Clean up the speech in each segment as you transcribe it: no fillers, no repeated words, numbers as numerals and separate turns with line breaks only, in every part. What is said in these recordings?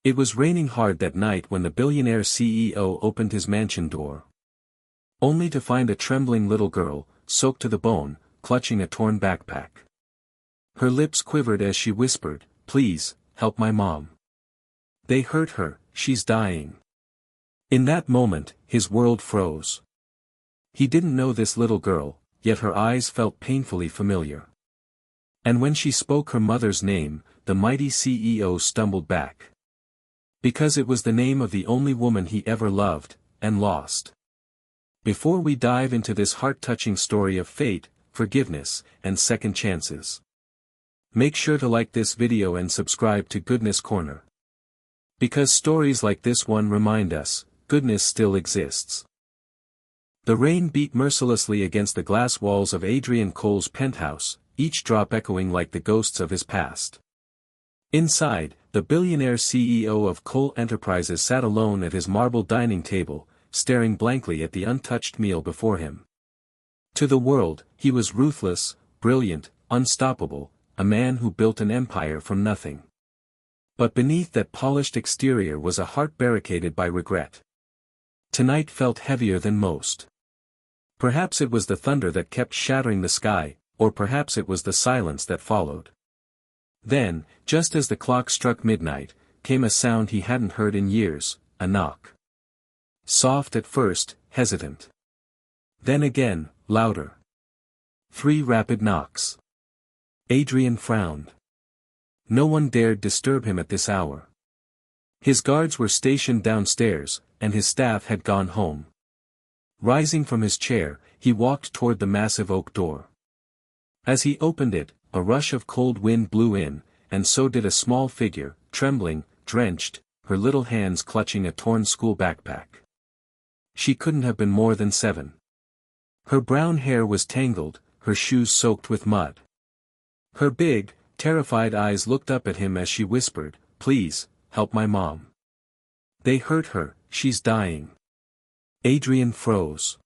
It was raining hard that night when the billionaire CEO opened his mansion door. Only to find a trembling little girl, soaked to the bone, clutching a torn backpack. Her lips quivered as she whispered, "Please, help my mom. They hurt her, she's dying." In that moment, his world froze. He didn't know this little girl, yet her eyes felt painfully familiar. And when she spoke her mother's name, the mighty CEO stumbled back. Because it was the name of the only woman he ever loved, and lost. Before we dive into this heart-touching story of fate, forgiveness, and second chances, make sure to like this video and subscribe to Goodness Corner. Because stories like this one remind us, goodness still exists. The rain beat mercilessly against the glass walls of Adrian Cole's penthouse, each drop echoing like the ghosts of his past. Inside, the billionaire CEO of Cole Enterprises sat alone at his marble dining table, staring blankly at the untouched meal before him. To the world, he was ruthless, brilliant, unstoppable, a man who built an empire from nothing. But beneath that polished exterior was a heart barricaded by regret. Tonight felt heavier than most. Perhaps it was the thunder that kept shattering the sky, or perhaps it was the silence that followed. Then, just as the clock struck midnight, came a sound he hadn't heard in years, a knock. Soft at first, hesitant. Then again, louder. 3 rapid knocks. Adrian frowned. No one dared disturb him at this hour. His guards were stationed downstairs, and his staff had gone home. Rising from his chair, he walked toward the massive oak door. As he opened it, a rush of cold wind blew in, and so did a small figure, trembling, drenched, her little hands clutching a torn school backpack. She couldn't have been more than 7. Her brown hair was tangled, her shoes soaked with mud. Her big, terrified eyes looked up at him as she whispered, "Please, help my mom. They hurt her, she's dying." Adrian froze.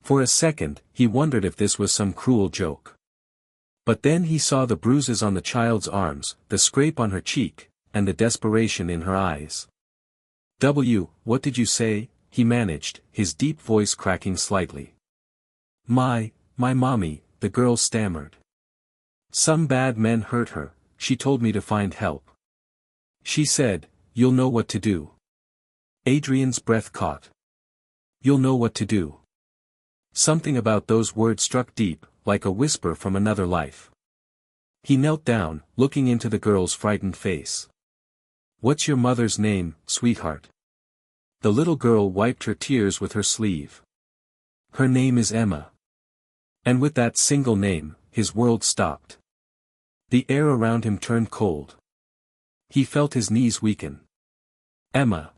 For a second, he wondered if this was some cruel joke. But then he saw the bruises on the child's arms, the scrape on her cheek, and the desperation in her eyes. "What did you say?" he managed, his deep voice cracking slightly. My mommy," the girl stammered. "Some bad men hurt her, she told me to find help. She said, you'll know what to do." Adrian's breath caught. "You'll know what to do." Something about those words struck deep, like a whisper from another life. He knelt down, looking into the girl's frightened face. "What's your mother's name, sweetheart?" The little girl wiped her tears with her sleeve. "Her name is Emma." And with that single name, his world stopped. The air around him turned cold. He felt his knees weaken. "Emma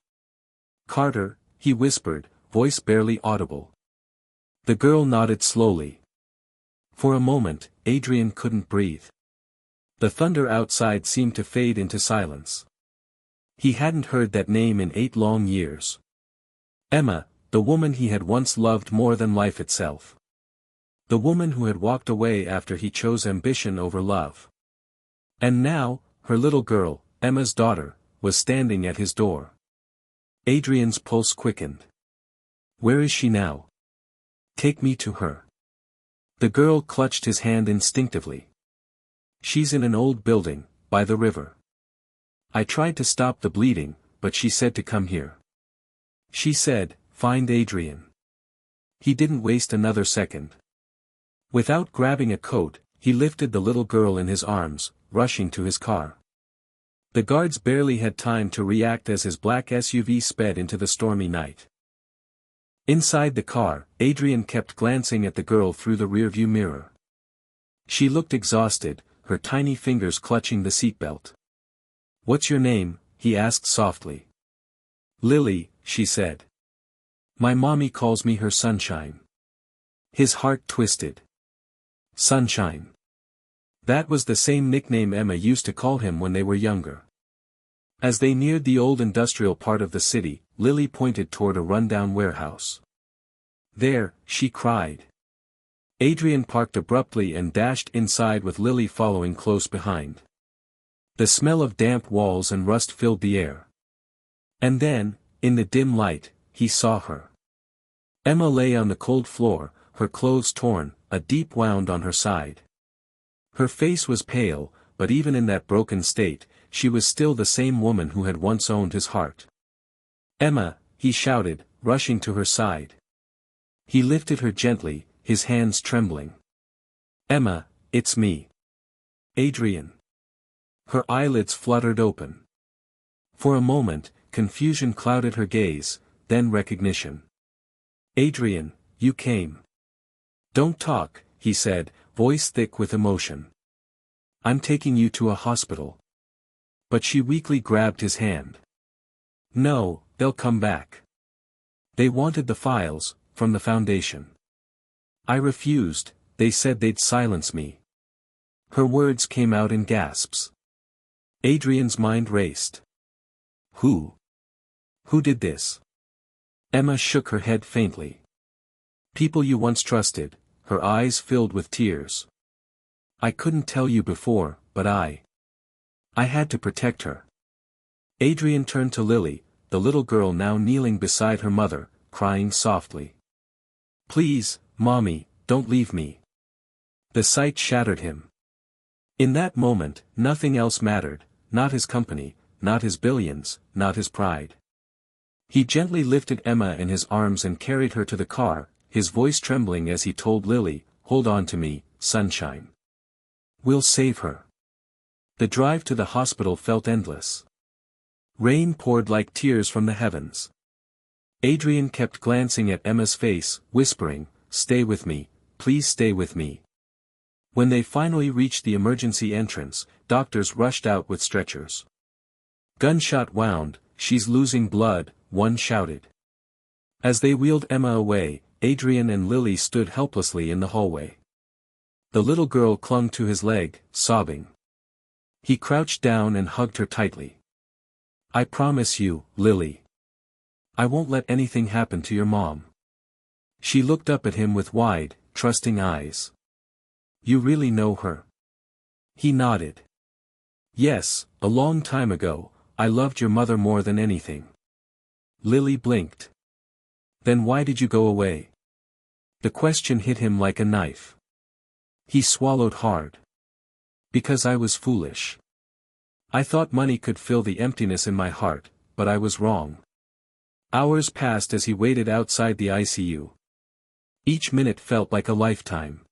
Carter," he whispered, voice barely audible. The girl nodded slowly. For a moment, Adrian couldn't breathe. The thunder outside seemed to fade into silence. He hadn't heard that name in 8 long years. Emma, the woman he had once loved more than life itself. The woman who had walked away after he chose ambition over love. And now, her little girl, Emma's daughter, was standing at his door. Adrian's pulse quickened. "Where is she now? Take me to her." The girl clutched his hand instinctively. "She's in an old building, by the river. I tried to stop the bleeding, but she said to come here. She said, find Adrian." He didn't waste another second. Without grabbing a coat, he lifted the little girl in his arms, rushing to his car. The guards barely had time to react as his black SUV sped into the stormy night. Inside the car, Adrian kept glancing at the girl through the rearview mirror. She looked exhausted, her tiny fingers clutching the seatbelt. "What's your name?" he asked softly. "Lily," she said. "My mommy calls me her sunshine." His heart twisted. Sunshine. That was the same nickname Emma used to call him when they were younger. As they neared the old industrial part of the city, Lily pointed toward a rundown warehouse. "There," she cried. Adrian parked abruptly and dashed inside with Lily following close behind. The smell of damp walls and rust filled the air. And then, in the dim light, he saw her. Emma lay on the cold floor, her clothes torn, a deep wound on her side. Her face was pale, but even in that broken state, she was still the same woman who had once owned his heart. "Emma," he shouted, rushing to her side. He lifted her gently, his hands trembling. "Emma, it's me. Adrian." Her eyelids fluttered open. For a moment, confusion clouded her gaze, then recognition. "Adrian, you came." "Don't talk," he said, voice thick with emotion. "I'm taking you to a hospital." But she weakly grabbed his hand. "No, they'll come back. They wanted the files, from the foundation. I refused, they said they'd silence me." Her words came out in gasps. Adrian's mind raced. Who? Who did this?" Emma shook her head faintly. "People you once trusted," her eyes filled with tears. "I couldn't tell you before, but I had to protect her." Adrian turned to Lily, the little girl now kneeling beside her mother, crying softly. "Please, Mommy, don't leave me." The sight shattered him. In that moment, nothing else mattered, not his company, not his billions, not his pride. He gently lifted Emma in his arms and carried her to the car, his voice trembling as he told Lily, "Hold on to me, sunshine. We'll save her." The drive to the hospital felt endless. Rain poured like tears from the heavens. Adrian kept glancing at Emma's face, whispering, "Stay with me, please stay with me." When they finally reached the emergency entrance, doctors rushed out with stretchers. "Gunshot wound, she's losing blood," one shouted. As they wheeled Emma away, Adrian and Lily stood helplessly in the hallway. The little girl clung to his leg, sobbing. He crouched down and hugged her tightly. "I promise you, Lily. I won't let anything happen to your mom." She looked up at him with wide, trusting eyes. "You really know her?" He nodded. "Yes, a long time ago, I loved your mother more than anything." Lily blinked. "Then why did you go away?" The question hit him like a knife. He swallowed hard. "Because I was foolish. I thought money could fill the emptiness in my heart, but I was wrong." Hours passed as he waited outside the ICU. Each minute felt like a lifetime.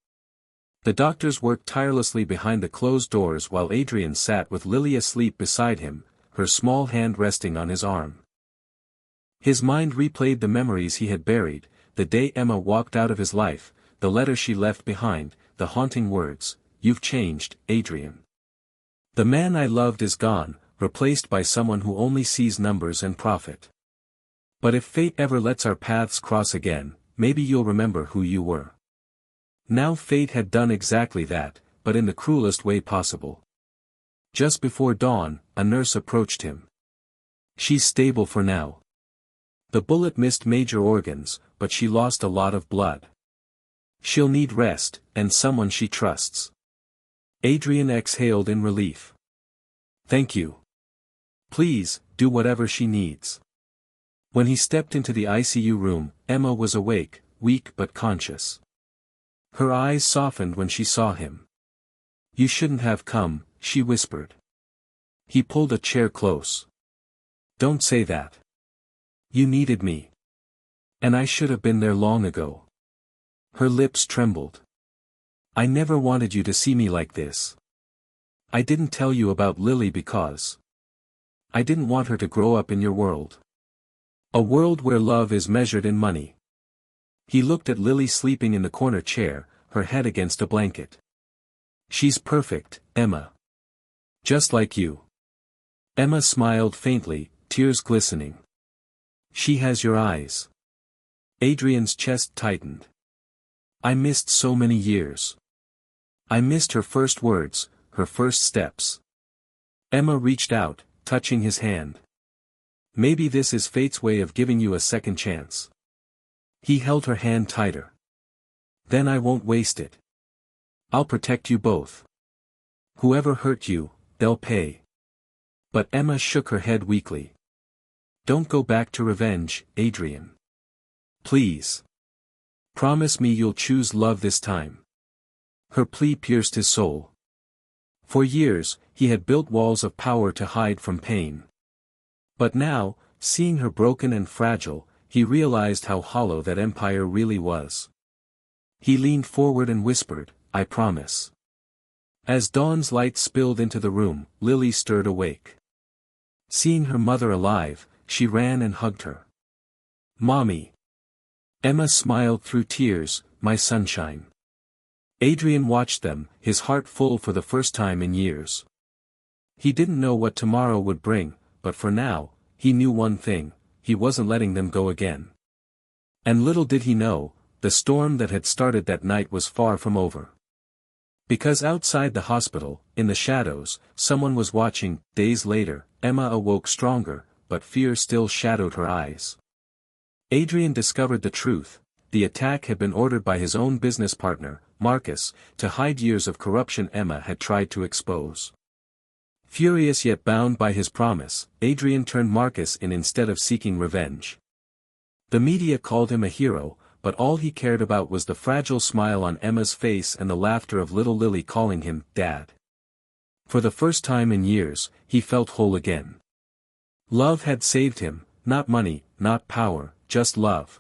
The doctors worked tirelessly behind the closed doors while Adrian sat with Lily asleep beside him, her small hand resting on his arm. His mind replayed the memories he had buried, the day Emma walked out of his life, the letter she left behind, the haunting words, "You've changed, Adrian. The man I loved is gone, replaced by someone who only sees numbers and profit. But if fate ever lets our paths cross again, maybe you'll remember who you were." Now fate had done exactly that, but in the cruelest way possible. Just before dawn, a nurse approached him. "She's stable for now. The bullet missed major organs, but she lost a lot of blood. She'll need rest, and someone she trusts." Adrian exhaled in relief. "Thank you. Please, do whatever she needs." When he stepped into the ICU room, Emma was awake, weak but conscious. Her eyes softened when she saw him. "You shouldn't have come," she whispered. He pulled a chair close. "Don't say that. You needed me. And I should have been there long ago." Her lips trembled. "I never wanted you to see me like this. I didn't tell you about Lily because I didn't want her to grow up in your world. A world where love is measured in money." He looked at Lily sleeping in the corner chair, her head against a blanket. "She's perfect, Emma. Just like you." Emma smiled faintly, tears glistening. "She has your eyes." Adrian's chest tightened. "I missed so many years. I missed her first words, her first steps." Emma reached out, touching his hand. "Maybe this is fate's way of giving you a second chance." He held her hand tighter. "Then I won't waste it. I'll protect you both. Whoever hurt you, they'll pay." But Emma shook her head weakly. Don't go back to revenge, Adrian. Please. Promise me you'll choose love this time. Her plea pierced his soul. For years, he had built walls of power to hide from pain. But now, seeing her broken and fragile, he realized how hollow that empire really was. He leaned forward and whispered, I promise. As dawn's light spilled into the room, Lily stirred awake. Seeing her mother alive, she ran and hugged her. Mommy. Emma smiled through tears, my sunshine. Adrian watched them, his heart full for the first time in years. He didn't know what tomorrow would bring, but for now, he knew one thing, he wasn't letting them go again. And little did he know, the storm that had started that night was far from over. Because outside the hospital, in the shadows, someone was watching. Days later, Emma awoke stronger, but fear still shadowed her eyes. Adrian discovered the truth. The attack had been ordered by his own business partner, Marcus, to hide years of corruption Emma had tried to expose. Furious yet bound by his promise, Adrian turned Marcus in instead of seeking revenge. The media called him a hero, but all he cared about was the fragile smile on Emma's face and the laughter of little Lily calling him Dad. For the first time in years, he felt whole again. Love had saved him, not money, not power, just love.